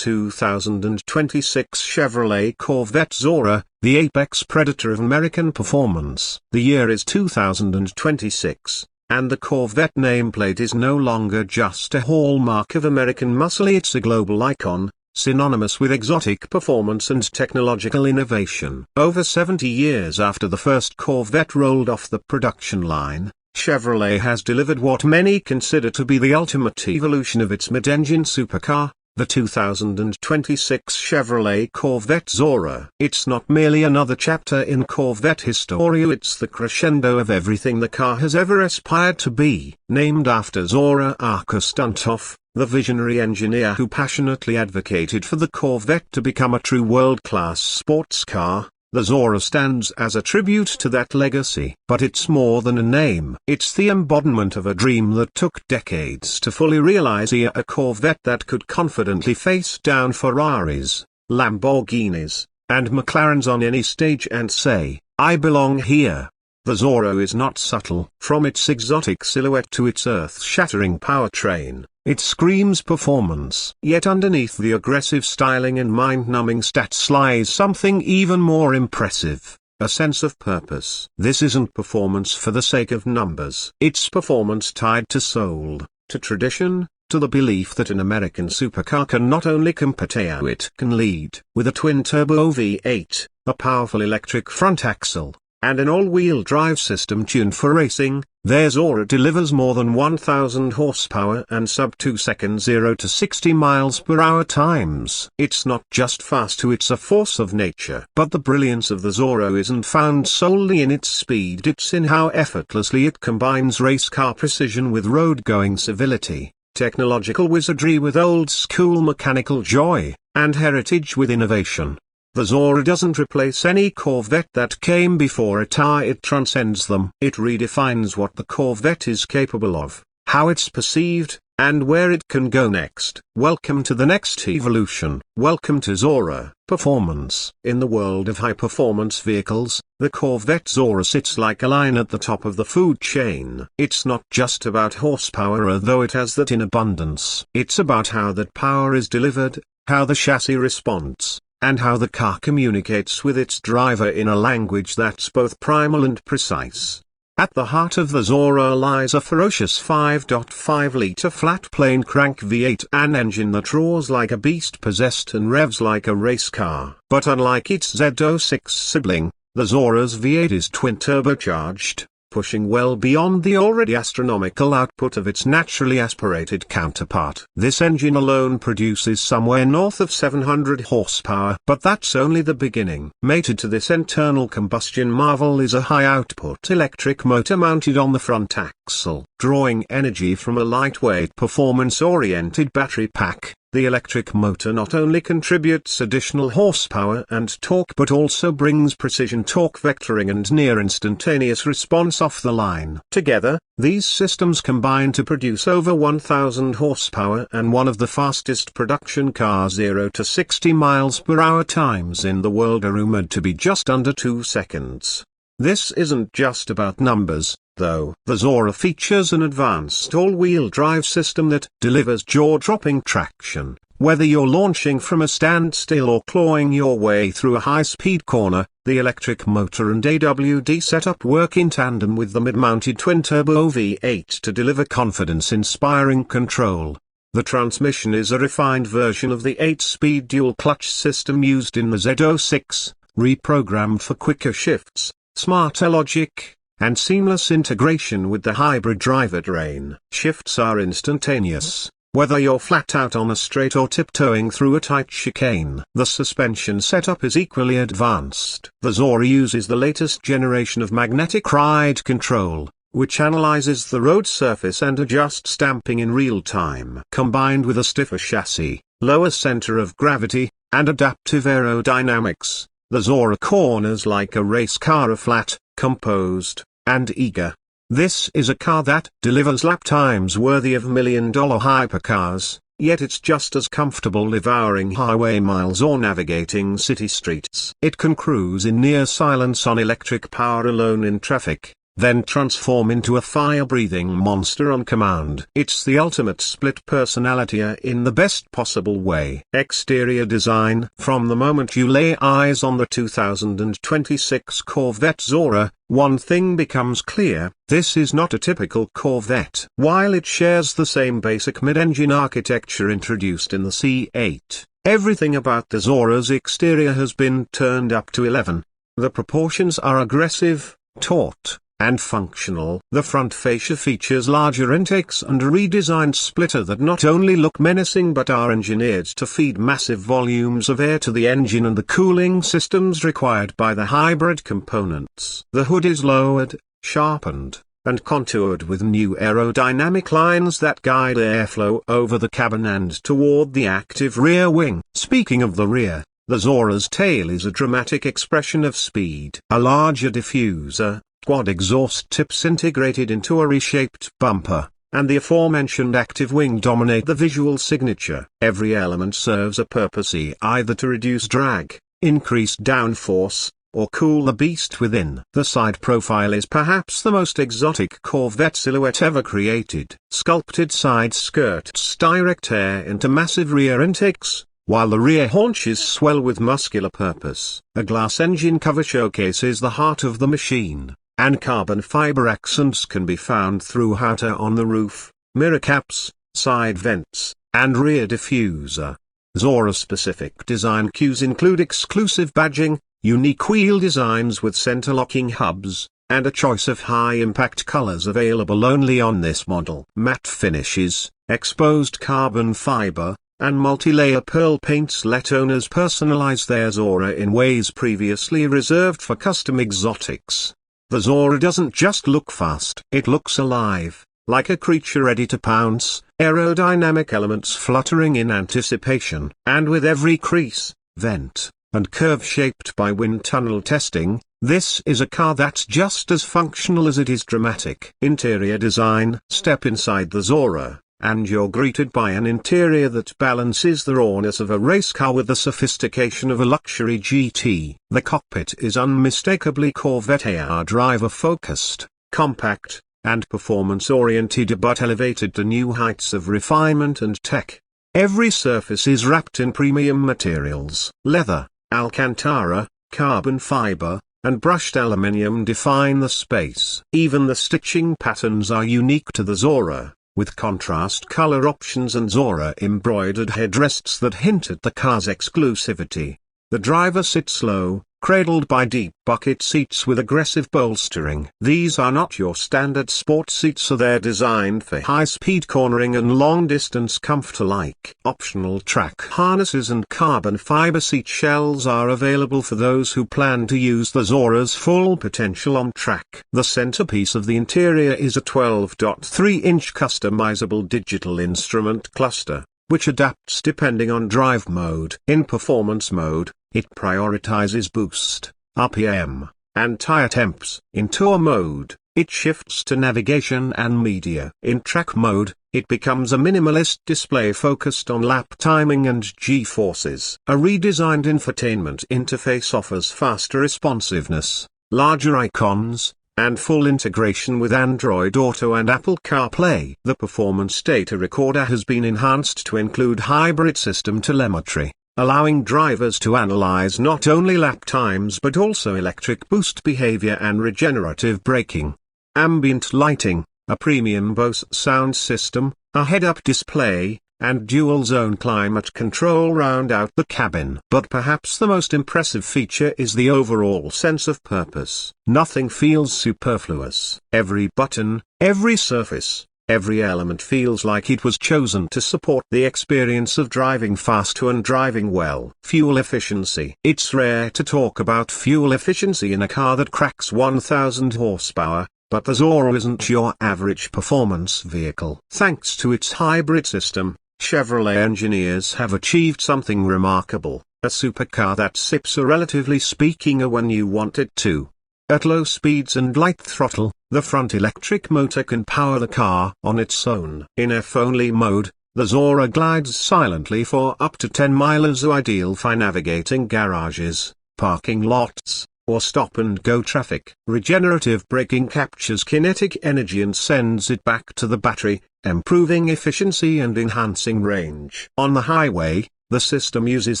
2026 Chevrolet Corvette Zora, the apex predator of American performance. The year is 2026, and the Corvette nameplate is no longer just a hallmark of American muscle, it's a global icon, synonymous with exotic performance and technological innovation. Over 70 years after the first Corvette rolled off the production line, Chevrolet has delivered what many consider to be the ultimate evolution of its mid-engine supercar, the 2026 Chevrolet Corvette Zora. It's not merely another chapter in Corvette history, it's the crescendo of everything the car has ever aspired to be. Named after Zora Arkostuntov, the visionary engineer who passionately advocated for the Corvette to become a true world-class sports car, the Zora stands as a tribute to that legacy. But it's more than a name. It's the embodiment of a dream that took decades to fully realize, a Corvette that could confidently face down Ferraris, Lamborghinis, and McLarens on any stage and say, "I belong here." The Zora is not subtle. From its exotic silhouette to its earth-shattering powertrain, it screams performance. Yet underneath the aggressive styling and mind-numbing stats lies something even more impressive, a sense of purpose. This isn't performance for the sake of numbers. It's performance tied to soul, to tradition, to the belief that an American supercar can not only compete, it can lead. With a twin-turbo V8, a powerful electric front axle, and an all-wheel drive system tuned for racing, their Zora delivers more than 1,000 horsepower and sub-2 second 0 to 60 miles per hour times. It's not just fast, it's a force of nature. But the brilliance of the Zora isn't found solely in its speed, it's in how effortlessly it combines race car precision with road-going civility, technological wizardry with old-school mechanical joy, and heritage with innovation. The Zora doesn't replace any Corvette that came before it, it transcends them. It redefines what the Corvette is capable of, how it's perceived, and where it can go next. Welcome to the next evolution. Welcome to Zora performance. In the world of high-performance vehicles, the Corvette Zora sits like a lion at the top of the food chain. It's not just about horsepower, although it has that in abundance. It's about how that power is delivered, how the chassis responds, and how the car communicates with its driver in a language that's both primal and precise. At the heart of the Zora lies a ferocious 5.5-liter flat-plane crank V8, an engine that roars like a beast possessed and revs like a race car. But unlike its Z06 sibling, the Zora's V8 is twin-turbocharged, pushing well beyond the already astronomical output of its naturally aspirated counterpart. This engine alone produces somewhere north of 700 horsepower. But that's only the beginning. Mated to this internal combustion marvel is a high-output electric motor mounted on the front axle. Drawing energy from a lightweight performance-oriented battery pack, the electric motor not only contributes additional horsepower and torque but also brings precision torque vectoring and near-instantaneous response off the line. Together, these systems combine to produce over 1,000 horsepower, and one of the fastest production cars 0 to 60 miles per hour times in the world are rumored to be just under 2 seconds. This isn't just about numbers, though. The Zora features an advanced all-wheel drive system that delivers jaw-dropping traction. Whether you're launching from a standstill or clawing your way through a high-speed corner, the electric motor and AWD setup work in tandem with the mid-mounted twin-turbo V8 to deliver confidence-inspiring control. The transmission is a refined version of the 8-speed dual-clutch system used in the Z06, reprogrammed for quicker shifts, smarter logic, and seamless integration with the hybrid drivetrain. Shifts are instantaneous, whether you're flat out on a straight or tiptoeing through a tight chicane. The suspension setup is equally advanced. The Zora uses the latest generation of magnetic ride control, which analyzes the road surface and adjusts damping in real time. Combined with a stiffer chassis, lower center of gravity, and adaptive aerodynamics, the Zora corners like a race car, flat, composed, and eager. This is a car that delivers lap times worthy of million-dollar hypercars, yet it's just as comfortable devouring highway miles or navigating city streets. It can cruise in near silence on electric power alone in traffic, then transform into a fire-breathing monster on command. It's the ultimate split personality in the best possible way. Exterior design. From the moment you lay eyes on the 2026 Corvette Zora, one thing becomes clear: this is not a typical Corvette. While it shares the same basic mid-engine architecture introduced in the C8, everything about the Zora's exterior has been turned up to 11. The proportions are aggressive, taut, and functional. The front fascia features larger intakes and a redesigned splitter that not only look menacing but are engineered to feed massive volumes of air to the engine and the cooling systems required by the hybrid components. The hood is lowered, sharpened, and contoured with new aerodynamic lines that guide airflow over the cabin and toward the active rear wing. Speaking of the rear, the Zora's tail is a dramatic expression of speed. A larger diffuser, quad exhaust tips integrated into a reshaped bumper, and the aforementioned active wing dominate the visual signature. Every element serves a purpose, either to reduce drag, increase downforce, or cool the beast within. The side profile is perhaps the most exotic Corvette silhouette ever created. Sculpted side skirts direct air into massive rear intakes, while the rear haunches swell with muscular purpose. A glass engine cover showcases the heart of the machine, and carbon fiber accents can be found throughout on the roof, mirror caps, side vents, and rear diffuser. Zora-specific design cues include exclusive badging, unique wheel designs with center-locking hubs, and a choice of high-impact colors available only on this model. Matte finishes, exposed carbon fiber, and multi-layer pearl paints let owners personalize their Zora in ways previously reserved for custom exotics. The Zora doesn't just look fast, it looks alive, like a creature ready to pounce, aerodynamic elements fluttering in anticipation. And with every crease, vent, and curve shaped by wind tunnel testing, this is a car that's just as functional as it is dramatic. Interior design. Step inside the Zora, and you're greeted by an interior that balances the rawness of a race car with the sophistication of a luxury GT. The cockpit is unmistakably Corvette driver-focused, compact, and performance-oriented, but elevated to new heights of refinement and tech. Every surface is wrapped in premium materials. Leather, Alcantara, carbon fiber, and brushed aluminium define the space. Even the stitching patterns are unique to the Zora, with contrast color options and Zora embroidered headrests that hint at the car's exclusivity. The driver sits low, cradled by deep bucket seats with aggressive bolstering. These are not your standard sport seats, so they're designed for high-speed cornering and long-distance comfort alike. Optional track harnesses and carbon fiber seat shells are available for those who plan to use the Zora's full potential on track. The centerpiece of the interior is a 12.3-inch customizable digital instrument cluster, which adapts depending on drive mode. In performance mode, it prioritizes boost, RPM, and tire temps. In tour mode, it shifts to navigation and media. In track mode, it becomes a minimalist display focused on lap timing and G-forces. A redesigned infotainment interface offers faster responsiveness, larger icons, and full integration with Android Auto and Apple CarPlay. The performance data recorder has been enhanced to include hybrid system telemetry, allowing drivers to analyze not only lap times but also electric boost behavior and regenerative braking. Ambient lighting, a premium Bose sound system, a head-up display, and dual-zone climate control round out the cabin. But perhaps the most impressive feature is the overall sense of purpose. Nothing feels superfluous. Every button, every surface, every element feels like it was chosen to support the experience of driving fast and driving well. Fuel efficiency. It's rare to talk about fuel efficiency in a car that cracks 1,000 horsepower, but the Zora isn't your average performance vehicle. Thanks to its hybrid system, Chevrolet engineers have achieved something remarkable, a supercar that sips relatively speaking when you want it to. At low speeds and light throttle, the front electric motor can power the car on its own. In F-only mode, the Zora glides silently for up to 10 miles, ideal for navigating garages, parking lots, or stop-and-go traffic. Regenerative braking captures kinetic energy and sends it back to the battery, improving efficiency and enhancing range. On the highway, the system uses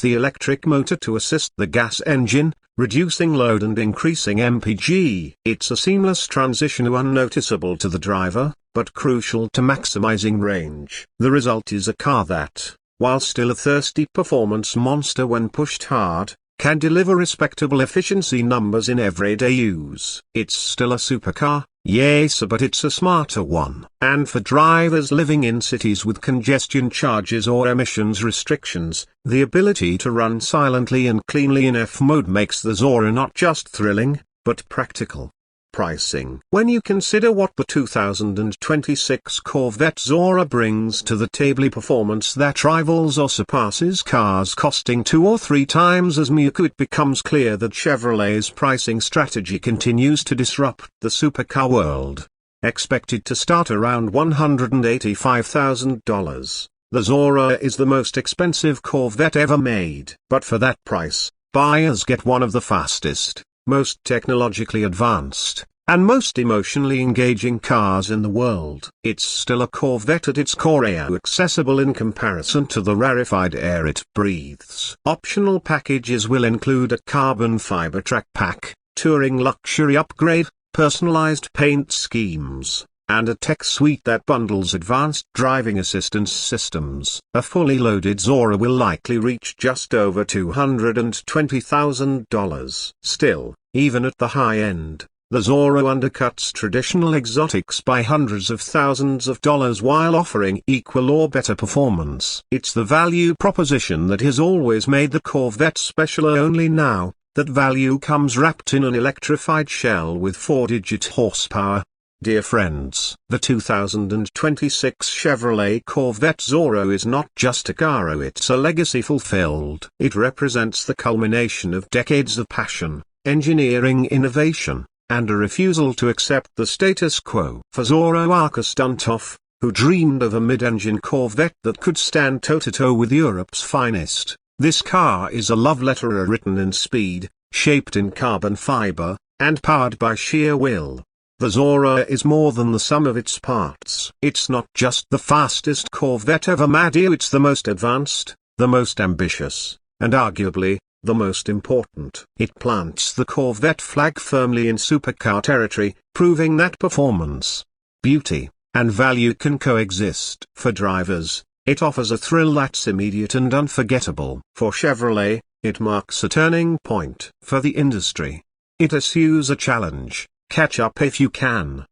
the electric motor to assist the gas engine, reducing load and increasing MPG. It's a seamless transition, unnoticeable to the driver, but crucial to maximizing range. The result is a car that, while still a thirsty performance monster when pushed hard, can deliver respectable efficiency numbers in everyday use. It's still a supercar, yes, but it's a smarter one. And for drivers living in cities with congestion charges or emissions restrictions, the ability to run silently and cleanly in F mode makes the Zora not just thrilling, but practical. Pricing. When you consider what the 2026 Corvette Zora brings to the table, performance that rivals or surpasses cars costing 2 or 3 times as much, it becomes clear that Chevrolet's pricing strategy continues to disrupt the supercar world. Expected to start around $185,000, the Zora is the most expensive Corvette ever made. But for that price, buyers get one of the fastest, most technologically advanced, and most emotionally engaging cars in the world. It's still a Corvette at its core, accessible in comparison to the rarefied air it breathes. Optional packages will include a carbon fiber track pack, touring luxury upgrade, personalized paint schemes, and a tech suite that bundles advanced driving assistance systems. A fully loaded Zora will likely reach just over $220,000. Still, even at the high end, the Zora undercuts traditional exotics by hundreds of thousands of dollars while offering equal or better performance. It's the value proposition that has always made the Corvette special, only now that value comes wrapped in an electrified shell with 4-digit horsepower. Dear friends, the 2026 Chevrolet Corvette Zora is not just a car, it's a legacy fulfilled. It represents the culmination of decades of passion, engineering innovation, and a refusal to accept the status quo. For Zora Arkastuntov, who dreamed of a mid-engine Corvette that could stand toe-to-toe with Europe's finest, this car is a love letter written in speed, shaped in carbon fiber, and powered by sheer will. The Zora is more than the sum of its parts. It's not just the fastest Corvette ever made, it's the most advanced, the most ambitious, and arguably, the most important. It plants the Corvette flag firmly in supercar territory, proving that performance, beauty, and value can coexist. For drivers, it offers a thrill that's immediate and unforgettable. For Chevrolet, it marks a turning point. For the industry, it issues a challenge: catch up if you can.